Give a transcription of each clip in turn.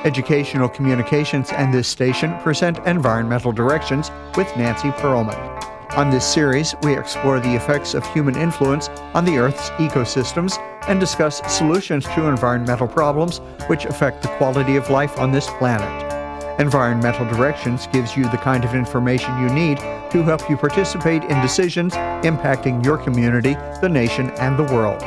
Educational Communications and this station present Environmental Directions with Nancy Pearlman. On this series, we explore the effects of human influence on the Earth's ecosystems and discuss solutions to environmental problems which affect the quality of life on this planet. Environmental Directions gives you the kind of information you need to help you participate in decisions impacting your community, the nation, and the world.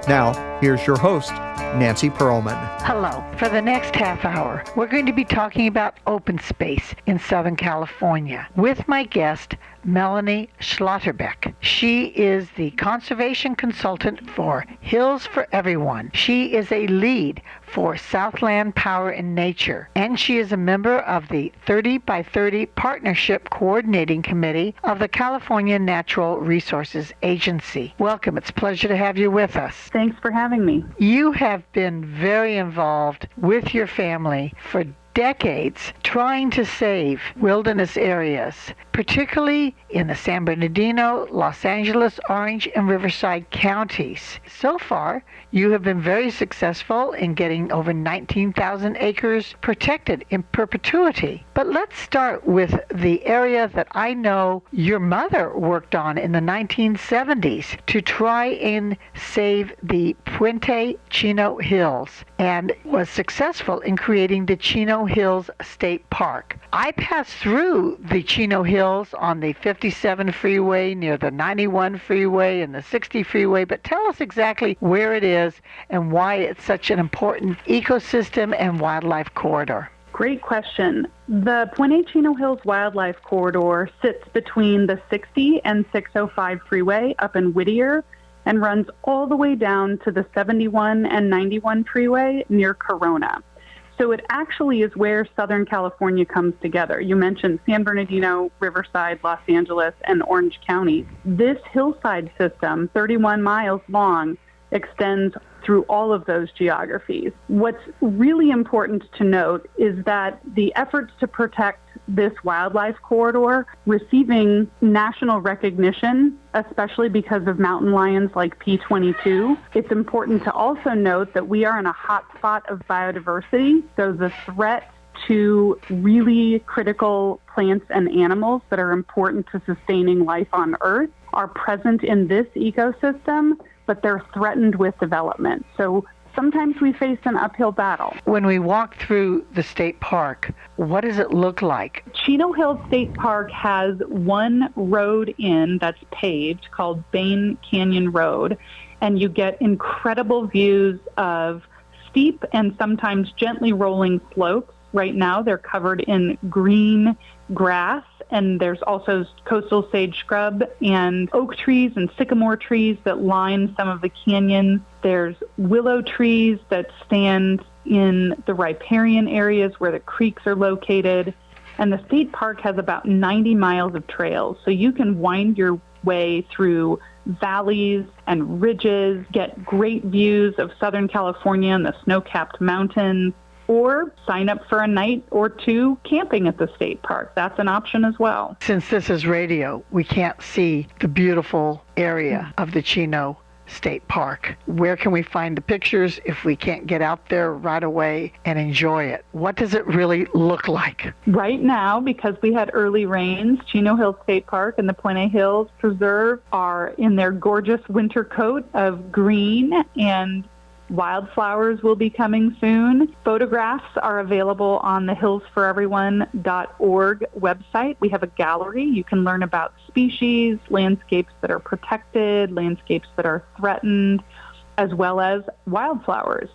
Now, here's your host, Nancy Pearlman. Hello. For the next half hour, we're going to be talking about open space in Southern California with my guest, Melanie Schlotterbeck. She is the conservation consultant for Hills for Everyone. She is a lead for Southland Power and Nature, and she is a member of the 30 by 30 Partnership Coordinating Committee of the California Natural Resources Agency. Welcome. It's a pleasure to have you with us. Thanks for having me. You have been very involved with your family for decades trying to save wilderness areas, particularly in the San Bernardino, Los Angeles, Orange, and Riverside counties. So far, you have been very successful in getting over 19,000 acres protected in perpetuity. But let's start with the area that I know your mother worked on in the 1970s to try and save the Puente-Chino Hills and was successful in creating the Chino Hills State Park. I passed through the Chino Hills on the 57 freeway near the 91 freeway and the 60 freeway, but tell us exactly where it is and why it's such an important ecosystem and wildlife corridor. Great question. The Puente-Chino Hills Wildlife Corridor sits between the 60 and 605 freeway up in Whittier and runs all the way down to the 71 and 91 freeway near Corona. So it actually is where Southern California comes together. You mentioned San Bernardino, Riverside, Los Angeles, and Orange County. This hillside system, 31 miles long, extends through all of those geographies. What's really important to note is that the efforts to protect this wildlife corridor receiving national recognition, especially because of mountain lions like P22. It's important to also note that we are in a hot spot of biodiversity, so the threat to really critical plants and animals that are important to sustaining life on Earth are present in this ecosystem, but they're threatened with development. So sometimes we face an uphill battle. When we walk through the state park, what does it look like? Chino Hills State Park has one road in that's paved called Bain Canyon Road, and you get incredible views of steep and sometimes gently rolling slopes. Right now they're covered in green grass, and there's also coastal sage scrub and oak trees and sycamore trees that line some of the canyons. There's willow trees that stand in the riparian areas where the creeks are located. And the state park has about 90 miles of trails, so you can wind your way through valleys and ridges, get great views of Southern California and the snow-capped mountains, or sign up for a night or two camping at the state park. That's an option as well. Since this is radio, we can't see the beautiful area of the Chino State Park. Where can we find the pictures if we can't get out there right away and enjoy it? What does it really look like? Right now, because we had early rains, Chino Hills State Park and the Puente Hills Preserve are in their gorgeous winter coat of green, and wildflowers will be coming soon. Photographs are available on the hillsforeveryone.org website. We have a gallery. You can learn about species, landscapes that are protected, landscapes that are threatened, as well as wildflowers.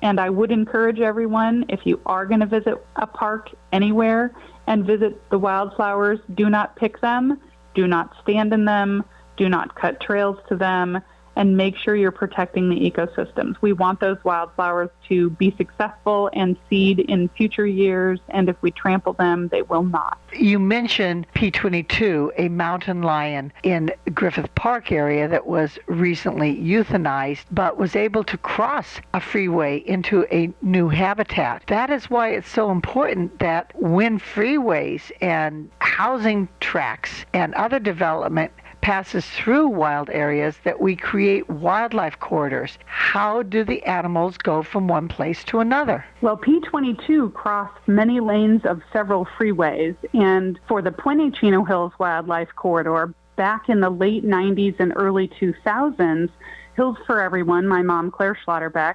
And I would encourage everyone, if you are going to visit a park anywhere and visit the wildflowers, do not pick them, do not stand in them, do not cut trails to them, and make sure you're protecting the ecosystems. We want those wildflowers to be successful and seed in future years, and if we trample them, they will not. You mentioned P22, a mountain lion in Griffith Park area that was recently euthanized, but was able to cross a freeway into a new habitat. That is why it's so important that when freeways and housing tracts and other development passes through wild areas that we create wildlife corridors. How do the animals go from one place to another? Well, P-22 crossed many lanes of several freeways, and for the Puente-Chino Hills Wildlife Corridor, back in the late 90s and early 2000s, Hills for Everyone, my mom, Claire Schlotterbeck,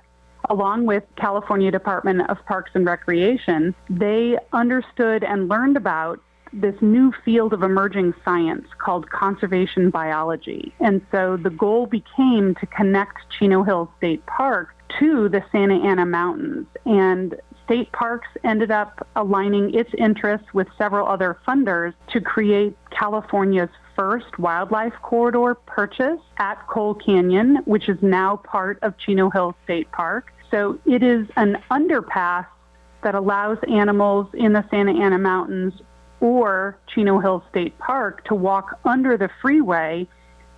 along with California Department of Parks and Recreation, they understood and learned about this new field of emerging science called conservation biology. And so the goal became to connect Chino Hills State Park to the Santa Ana Mountains. And State Parks ended up aligning its interests with several other funders to create California's first wildlife corridor purchase at Coal Canyon, which is now part of Chino Hills State Park. So it is an underpass that allows animals in the Santa Ana Mountains or Chino Hills State Park to walk under the freeway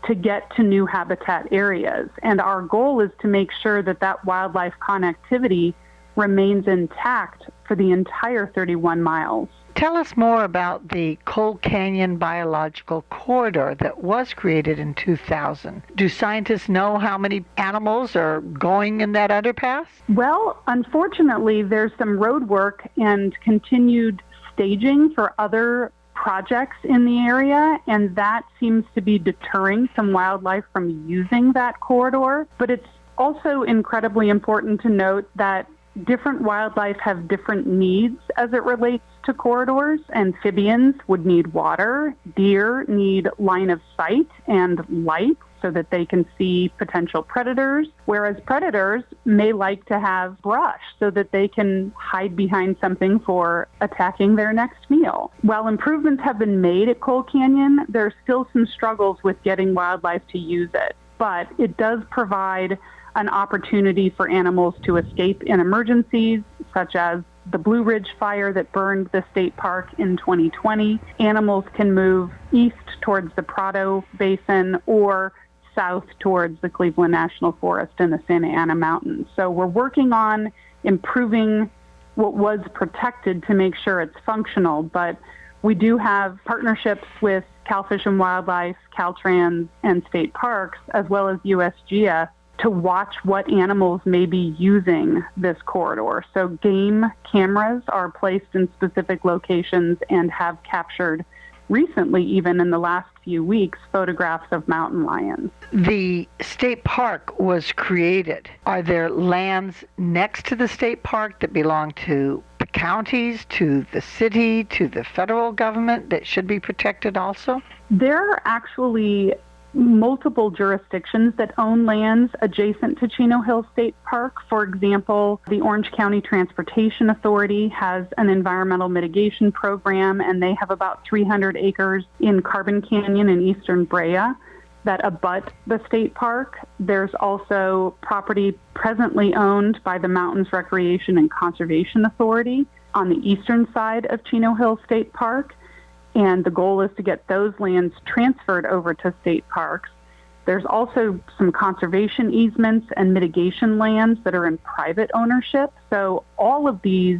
to get to new habitat areas. And our goal is to make sure that that wildlife connectivity remains intact for the entire 31 miles. Tell us more about the Coal Canyon Biological Corridor that was created in 2000. Do scientists know how many animals are going in that underpass? Well, unfortunately, there's some road work and continued staging for other projects in the area, and that seems to be deterring some wildlife from using that corridor. But it's also incredibly important to note that different wildlife have different needs as it relates to corridors. Amphibians would need water. Deer need line of sight and light so that they can see potential predators, whereas predators may like to have brush so that they can hide behind something for attacking their next meal. While improvements have been made at Coal Canyon, there's still some struggles with getting wildlife to use it, but it does provide an opportunity for animals to escape in emergencies, such as the Blue Ridge fire that burned the state park in 2020. Animals can move east towards the Prado Basin or south towards the Cleveland National Forest and the Santa Ana Mountains. So we're working on improving what was protected to make sure it's functional, but we do have partnerships with Cal Fish and Wildlife, Caltrans, and state parks, as well as USGS, to watch what animals may be using this corridor. So game cameras are placed in specific locations and have captured recently, even in the last few weeks, photographs of mountain lions. The state park was created. Are there lands next to the state park that belong to the counties, to the city, to the federal government that should be protected also? There are actually multiple jurisdictions that own lands adjacent to Chino Hills State Park. For example, the Orange County Transportation Authority has an environmental mitigation program, and they have about 300 acres in Carbon Canyon in eastern Brea that abut the state park. There's also property presently owned by the Mountains Recreation and Conservation Authority on the eastern side of Chino Hills State Park. And the goal is to get those lands transferred over to state parks. There's also some conservation easements and mitigation lands that are in private ownership. So all of these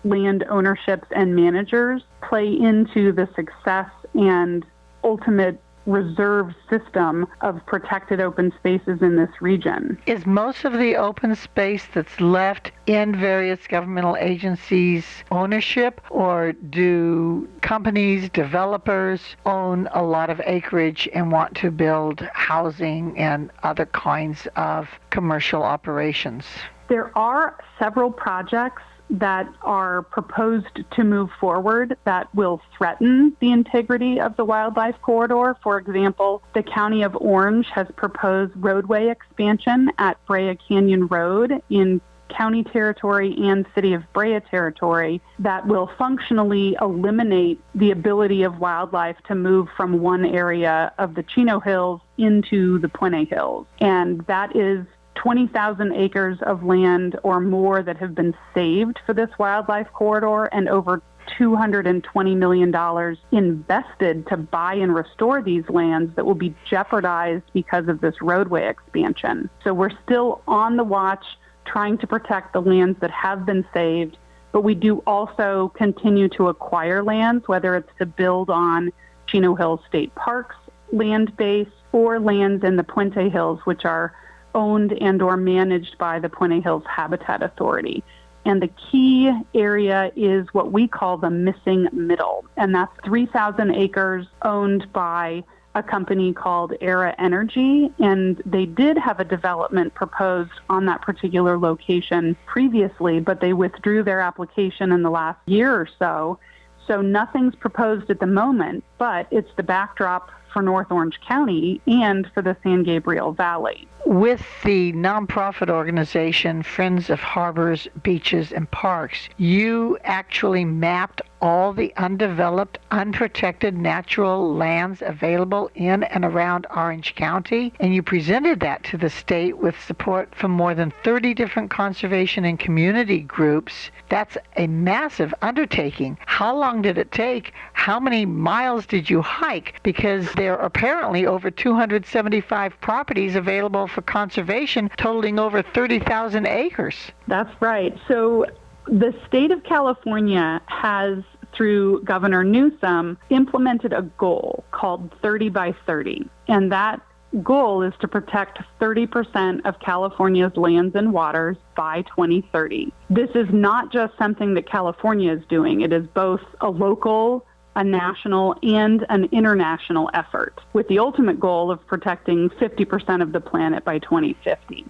land ownerships and managers play into the success and ultimate reserve system of protected open spaces in this region. Is most of the open space that's left in various governmental agencies ownership, or do companies, developers own a lot of acreage and want to build housing and other kinds of commercial operations? There are several projects that are proposed to move forward that will threaten the integrity of the wildlife corridor. For example, the County of Orange has proposed roadway expansion at Brea Canyon Road in county territory and City of Brea territory that will functionally eliminate the ability of wildlife to move from one area of the Chino Hills into the Puente Hills. And that is 20,000 acres of land or more that have been saved for this wildlife corridor, and over $220 million invested to buy and restore these lands that will be jeopardized because of this roadway expansion. So we're still on the watch trying to protect the lands that have been saved, but we do also continue to acquire lands, whether it's to build on Chino Hills State Park's land base or lands in the Puente Hills, which are owned and or managed by the Puente Hills Habitat Authority. And the key area is what we call the missing middle. And that's 3,000 acres owned by a company called Era Energy. And they did have a development proposed on that particular location previously, but they withdrew their application in the last year or so. So nothing's proposed at the moment, but it's the backdrop for North Orange County and for the San Gabriel Valley. With the nonprofit organization Friends of Harbors, Beaches, and Parks, you actually mapped all the undeveloped, unprotected natural lands available in and around Orange County, and you presented that to the state with support from more than 30 different conservation and community groups. That's a massive undertaking. How long did it take? How many miles did you hike? Because there are apparently over 275 properties available for conservation, totaling over 30,000 acres. That's right. So the state of California has, through Governor Newsom, implemented a goal called 30 by 30. And that goal is to protect 30% of California's lands and waters by 2030. This is not just something that California is doing. It is both a local, a national, and an international effort, with the ultimate goal of protecting 50% of the planet by 2050.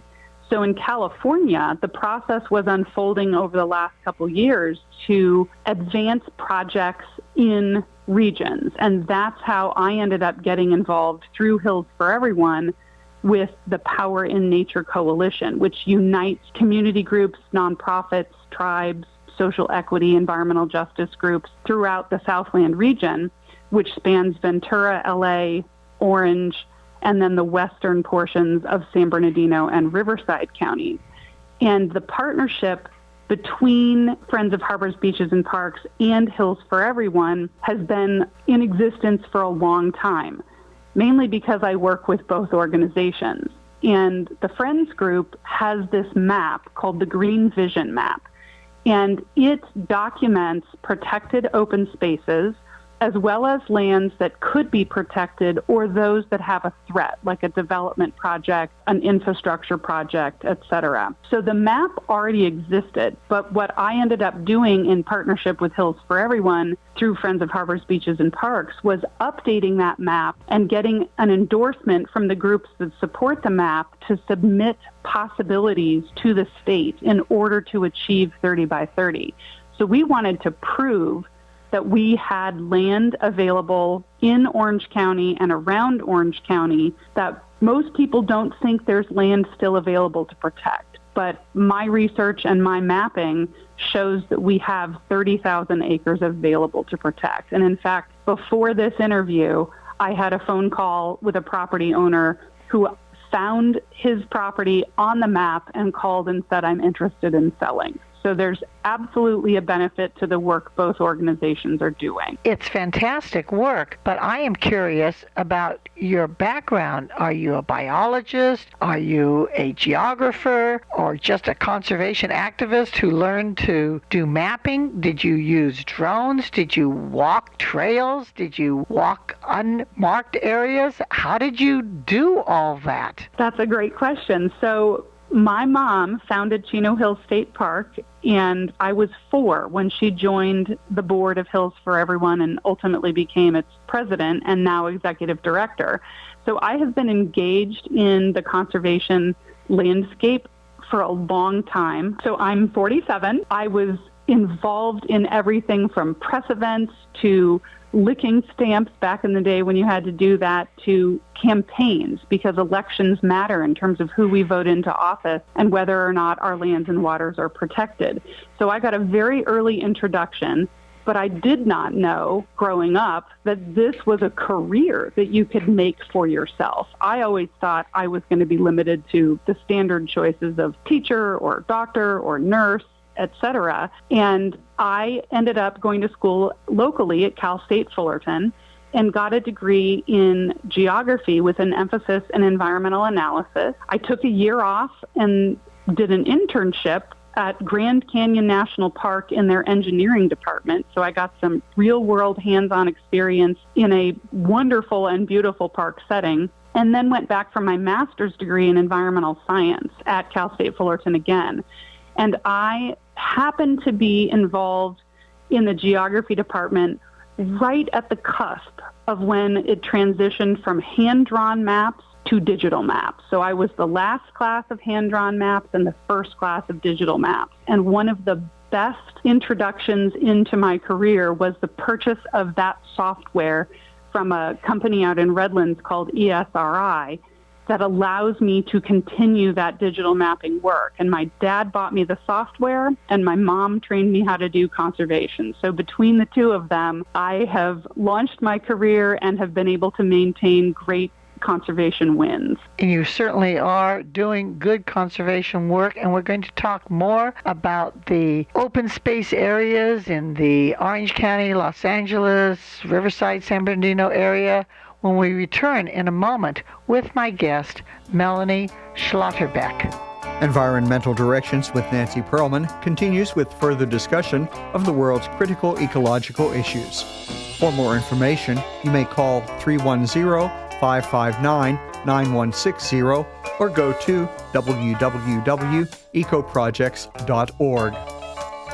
So in California, the process was unfolding over the last couple years to advance projects in regions. And that's how I ended up getting involved through Hills for Everyone with the Power in Nature Coalition, which unites community groups, nonprofits, tribes, social equity, environmental justice groups throughout the Southland region, which spans Ventura, LA, Orange, and then the western portions of San Bernardino and Riverside counties. And the partnership between Friends of Harbors, Beaches, and Parks and Hills for Everyone has been in existence for a long time, mainly because I work with both organizations. And the Friends group has this map called the Green Vision Map, and it documents protected open spaces as well as lands that could be protected or those that have a threat, like a development project, an infrastructure project, etc. So the map already existed, but what I ended up doing in partnership with Hills for Everyone through Friends of Harbors, Beaches, and Parks was updating that map and getting an endorsement from the groups that support the map to submit possibilities to the state in order to achieve 30 by 30. So we wanted to prove that we had land available in Orange County and around Orange County that most people don't think there's land still available to protect. But my research and my mapping shows that we have 30,000 acres available to protect. And in fact, before this interview, I had a phone call with a property owner who found his property on the map and called and said, "I'm interested in selling." So there's absolutely a benefit to the work both organizations are doing. It's fantastic work, but I am curious about your background. Are you a biologist? Are you a geographer? Or just a conservation activist who learned to do mapping? Did you use drones? Did you walk trails? Did you walk unmarked areas? How did you do all that? That's a great question. So my mom founded Chino Hills State Park, and I was 4 when she joined the board of Hills for Everyone and ultimately became its president and now executive director. So I have been engaged in the conservation landscape for a long time. So I'm 47. I was involved in everything from press events to licking stamps back in the day when you had to do that, to campaigns, because elections matter in terms of who we vote into office and whether or not our lands and waters are protected. So I got a very early introduction, but I did not know growing up that this was a career that you could make for yourself. I always thought I was going to be limited to the standard choices of teacher or doctor or nurse, etc. And I ended up going to school locally at Cal State Fullerton and got a degree in geography with an emphasis in environmental analysis. I took a year off and did an internship at Grand Canyon National Park in their engineering department. So I got some real-world hands-on experience in a wonderful and beautiful park setting, and then went back for my master's degree in environmental science at Cal State Fullerton again. And I happened to be involved in the geography department right at the cusp of when it transitioned from hand-drawn maps to digital maps. So I was the last class of hand-drawn maps and the first class of digital maps. And one of the best introductions into my career was the purchase of that software from a company out in Redlands called ESRI that allows me to continue that digital mapping work. And my dad bought me the software, and my mom trained me how to do conservation. So between the two of them, I have launched my career and have been able to maintain great conservation wins. And you certainly are doing good conservation work, and we're going to talk more about the open space areas in the Orange County, Los Angeles, Riverside, San Bernardino area when we return in a moment with my guest, Melanie Schlotterbeck. Environmental Directions with Nancy Pearlman continues with further discussion of the world's critical ecological issues. For more information, you may call 310-559-9160 or go to www.ecoprojects.org.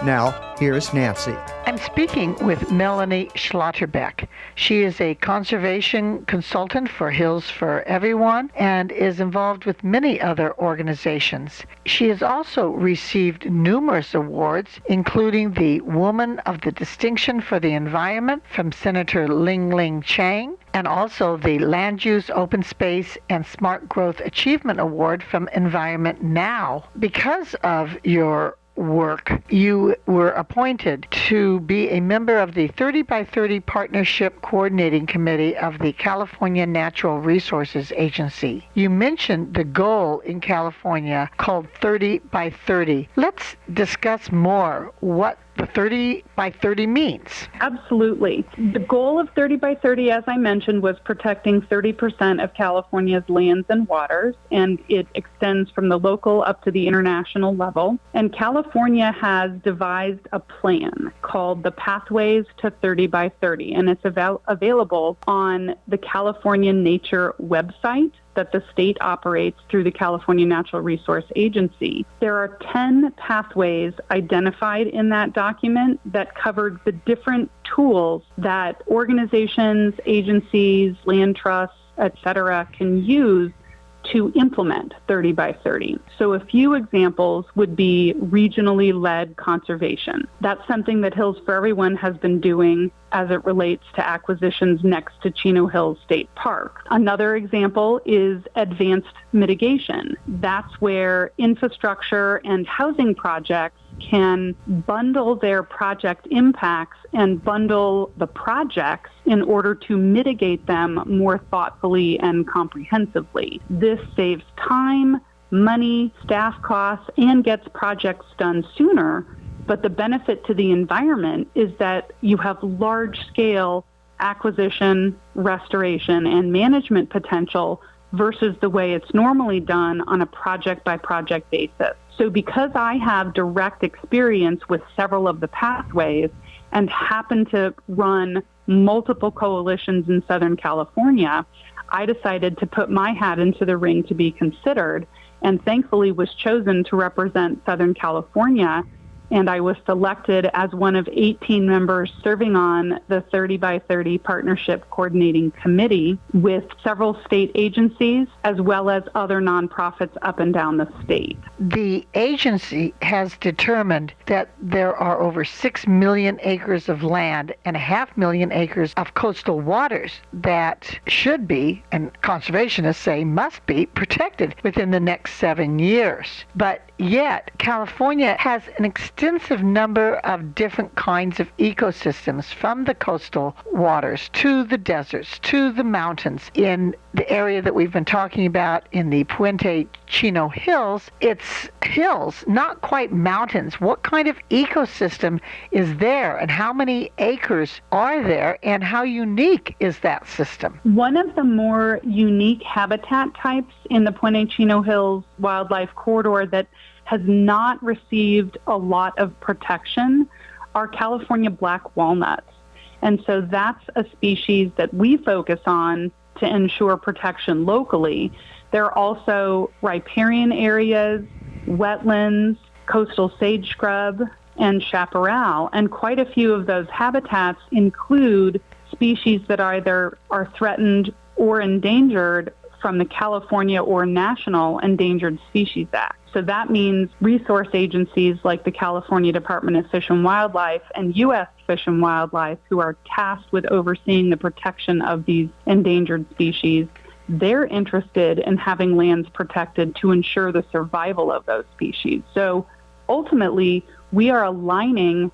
Now, here's Nancy. I'm speaking with Melanie Schlotterbeck. She is a conservation consultant for Hills for Everyone and is involved with many other organizations. She has also received numerous awards, including the Woman of the Distinction for the Environment from Senator Ling Ling Chang, and also the Land Use, Open Space, and Smart Growth Achievement Award from Environment Now. Because of your work, you were appointed to be a member of the 30 by 30 Partnership Coordinating Committee of the California Natural Resources Agency. You mentioned the goal in California called 30 by 30. Let's discuss more what the 30 by 30 means. Absolutely. The goal of 30 by 30, as I mentioned, was protecting 30% of California's lands and waters, and it extends from the local up to the international level. And California has devised a plan called the Pathways to 30 by 30, and it's available on the California Nature website that the state operates through the California Natural Resource Agency. There are 10 pathways identified in that document that covered the different tools that organizations, agencies, land trusts, etc., can use to implement 30 by 30. So a few examples would be regionally led conservation. That's something that Hills for Everyone has been doing as it relates to acquisitions next to Chino Hills State Park. Another example is advanced mitigation. That's where infrastructure and housing projects can bundle their project impacts and bundle the projects in order to mitigate them more thoughtfully and comprehensively. This saves time, money, staff costs, and gets projects done sooner. But the benefit to the environment is that you have large-scale acquisition, restoration, and management potential versus the way it's normally done on a project-by-project basis. So because I have direct experience with several of the pathways and happen to run multiple coalitions in Southern California, I decided to put my hat into the ring to be considered, and thankfully was chosen to represent Southern California. And I was selected as one of 18 members serving on the 30 by 30 Partnership Coordinating Committee with several state agencies as well as other nonprofits up and down the state. The agency has determined that there are over 6 million acres of land and 500,000 acres of coastal waters that should be, and conservationists say must be, protected within the next 7 years. But yet, California has an extensive number of different kinds of ecosystems, from the coastal waters to the deserts to the mountains. In the area that we've been talking about in the Puente-Chino Hills, it's hills, not quite mountains. What kind of ecosystem is there, and how many acres are there, and how unique is that system? One of the more unique habitat types in the Puente-Chino Hills Wildlife Corridor that has not received a lot of protection are California black walnuts. And so that's a species that we focus on to ensure protection locally. There are also riparian areas, wetlands, coastal sage scrub, and chaparral. And quite a few of those habitats include species that either are threatened or endangered from the California or National Endangered Species Act. So that means resource agencies like the California Department of Fish and Wildlife and U.S. Fish and Wildlife, who are tasked with overseeing the protection of these endangered species, they're interested in having lands protected to ensure the survival of those species. So ultimately, we are aligning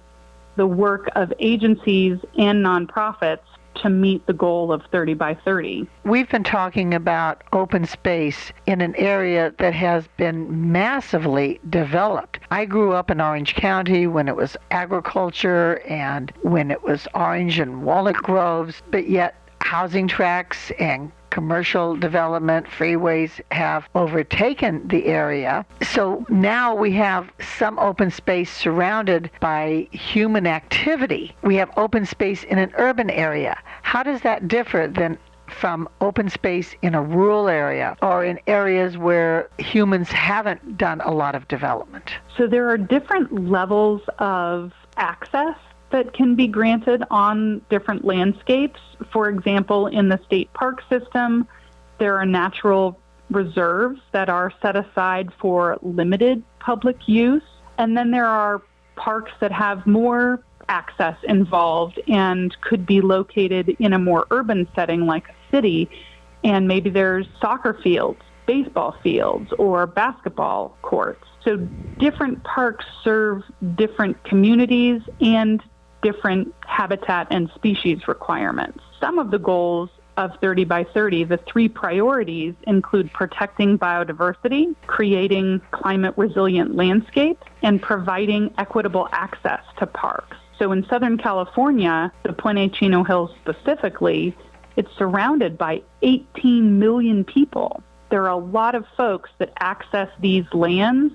the work of agencies and nonprofits to meet the goal of 30 by 30. We've been talking about open space in an area that has been massively developed. I grew up in Orange County when it was agriculture and when it was orange and walnut groves, but yet housing tracts and commercial development, freeways have overtaken the area. So now we have some open space surrounded by human activity. We have open space in an urban area. How does that differ than from open space in a rural area or in areas where humans haven't done a lot of development? So there are different levels of access that can be granted on different landscapes. For example, in the state park system, there are natural reserves that are set aside for limited public use. And then there are parks that have more access involved and could be located in a more urban setting like a city. And maybe there's soccer fields, baseball fields, or basketball courts. So different parks serve different communities and different habitat and species requirements. Some of the goals of 30 by 30, the three priorities include protecting biodiversity, creating climate resilient landscapes, and providing equitable access to parks. So in Southern California, the Puente-Chino Hills specifically, it's surrounded by 18 million people. There are a lot of folks that access these lands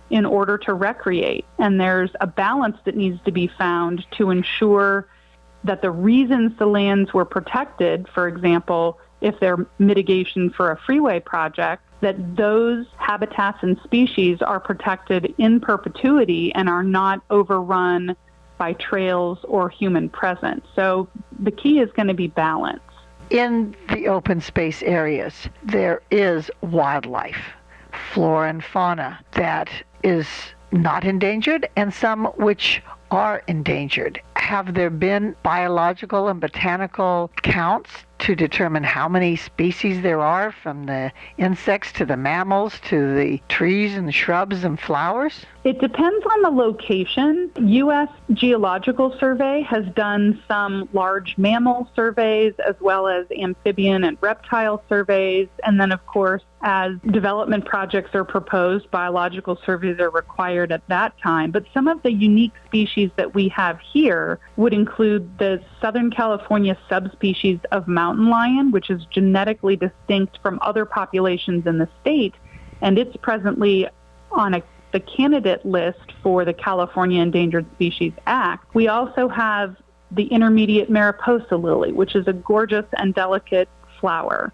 in order to recreate. And there's a balance that needs to be found to ensure that the reasons the lands were protected, for example, if they're mitigation for a freeway project, that those habitats and species are protected in perpetuity and are not overrun by trails or human presence. So the key is going to be balance. In the open space areas, there is wildlife, flora and fauna that is not endangered and some which are endangered. Have there been biological and botanical counts to determine how many species there are, from the insects to the mammals to the trees and shrubs and flowers? It depends on the location. U.S. Geological Survey has done some large mammal surveys as well as amphibian and reptile surveys. And then, of course, as development projects are proposed, biological surveys are required at that time. But some of the unique species that we have here would include the Southern California subspecies of mountain lion, which is genetically distinct from other populations in the state, and it's presently on the candidate list for the California Endangered Species Act. We also have the intermediate Mariposa lily, which is a gorgeous and delicate flower.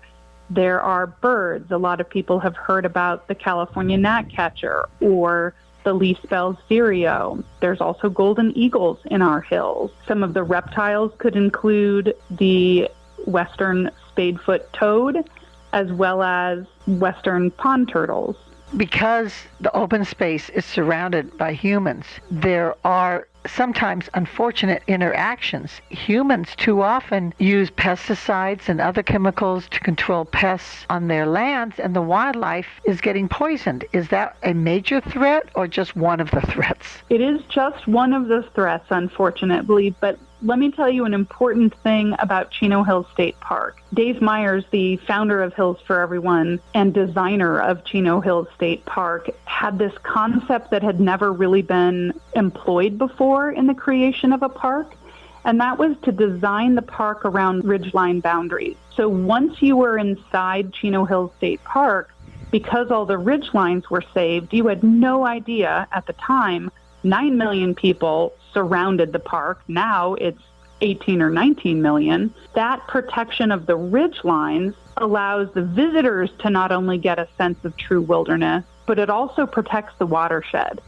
There are birds. A lot of people have heard about the California gnatcatcher or the leaf-spelled vireo. There's also golden eagles in our hills. Some of the reptiles could include the western spadefoot toad, as well as western pond turtles. Because the open space is surrounded by humans, there are sometimes unfortunate interactions. Humans too often use pesticides and other chemicals to control pests on their lands, and the wildlife is getting poisoned. Is that a major threat or just one of the threats? It is just one of the threats, unfortunately, but let me tell you an important thing about Chino Hills State Park. Dave Myers, the founder of Hills for Everyone and designer of Chino Hills State Park, had this concept that had never really been employed before in the creation of a park, and that was to design the park around ridgeline boundaries. So once you were inside Chino Hills State Park, because all the ridge lines were saved, you had no idea at the time 9 million people surrounded the park. Now it's 18 or 19 million. That protection of the ridge lines allows the visitors to not only get a sense of true wilderness, but it also protects the watershed.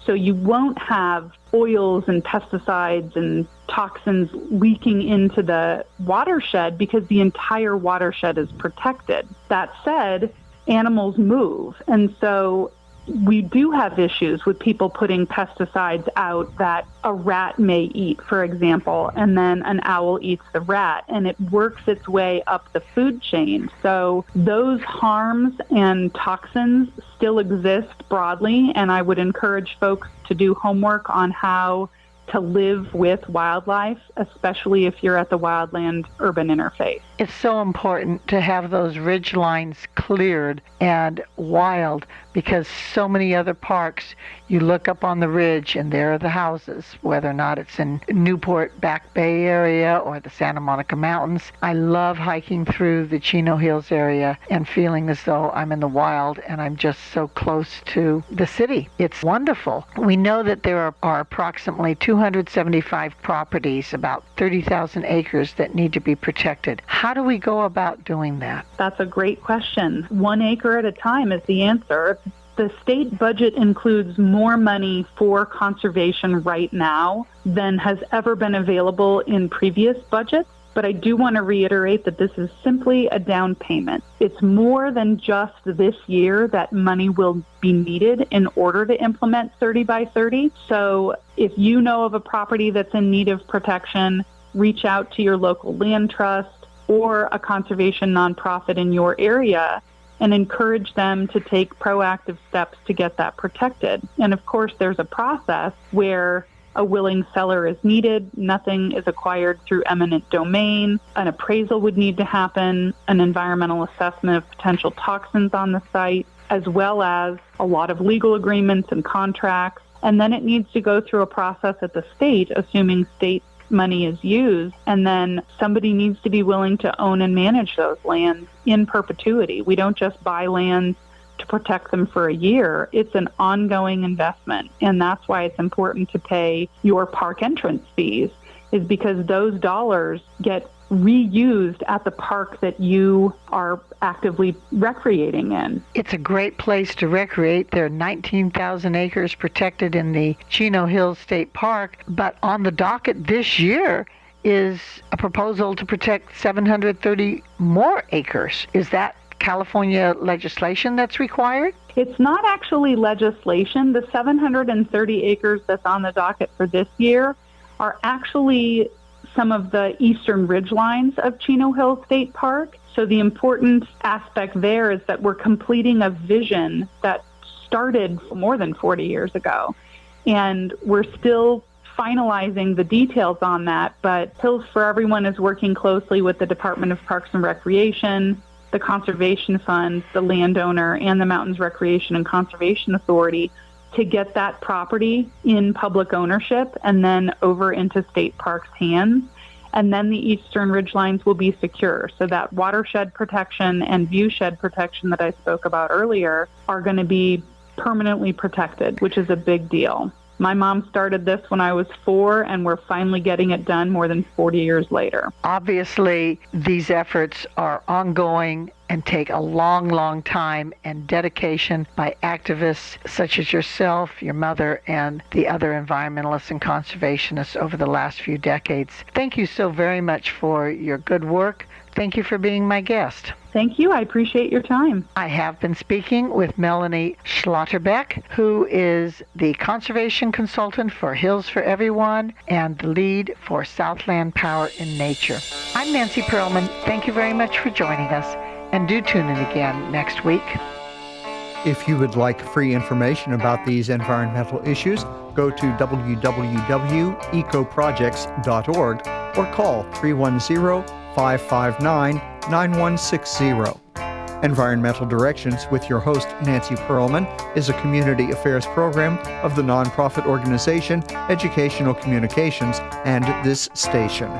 So you won't have oils and pesticides and toxins leaking into the watershed because the entire watershed is protected. That said, animals move. And so we do have issues with people putting pesticides out that a rat may eat, for example, and then an owl eats the rat, and it works its way up the food chain. So those harms and toxins still exist broadly, and I would encourage folks to do homework on how to live with wildlife, especially if you're at the wildland-urban interface. It's so important to have those ridge lines cleared and wild, because so many other parks, you look up on the ridge and there are the houses, whether or not it's in Newport, Back Bay area, or the Santa Monica Mountains. I love hiking through the Chino Hills area and feeling as though I'm in the wild and I'm just so close to the city. It's wonderful. We know that there are approximately 275 properties, about 30,000 acres that need to be protected. How do we go about doing that? That's a great question. 1 acre at a time is the answer. The state budget includes more money for conservation right now than has ever been available in previous budgets. But I do want to reiterate that this is simply a down payment. It's more than just this year that money will be needed in order to implement 30 by 30. So if you know of a property that's in need of protection, reach out to your local land trust or a conservation nonprofit in your area and encourage them to take proactive steps to get that protected. And of course, there's a process where a willing seller is needed. Nothing is acquired through eminent domain. An appraisal would need to happen, an environmental assessment of potential toxins on the site, as well as a lot of legal agreements and contracts. And then it needs to go through a process at the state, assuming state money is used, and then somebody needs to be willing to own and manage those lands in perpetuity. We don't just buy lands to protect them for a year. It's an ongoing investment, and that's why it's important to pay your park entrance fees, is because those dollars get reused at the park that you are actively recreating in. It's a great place to recreate. There are 19,000 acres protected in the Chino Hills State Park, but on the docket this year is a proposal to protect 730 more acres. Is that California legislation that's required? It's not actually legislation. The 730 acres that's on the docket for this year are actually some of the eastern ridgelines of Chino Hills State Park. So the important aspect there is that we're completing a vision that started more than 40 years ago. And we're still finalizing the details on that, but Hills for Everyone is working closely with the Department of Parks and Recreation, the Conservation Fund, the landowner, and the Mountains Recreation and Conservation Authority to get that property in public ownership and then over into state parks' hands. And then the eastern ridgelines will be secure. So that watershed protection and viewshed protection that I spoke about earlier are going to be permanently protected, which is a big deal. My mom started this when I was 4, and we're finally getting it done more than 40 years later. Obviously, these efforts are ongoing and take a long, long time and dedication by activists such as yourself, your mother, and the other environmentalists and conservationists over the last few decades. Thank you so very much for your good work. Thank you for being my guest. Thank you. I appreciate your time. I have been speaking with Melanie Schlotterbeck, who is the conservation consultant for Hills for Everyone and the lead for Southland Power in Nature. I'm Nancy Pearlman. Thank you very much for joining us, and do tune in again next week. If you would like free information about these environmental issues, go to www.ecoprojects.org or call 310-559-9160. Environmental Directions with your host, Nancy Pearlman, is a community affairs program of the nonprofit organization Educational Communications and this station.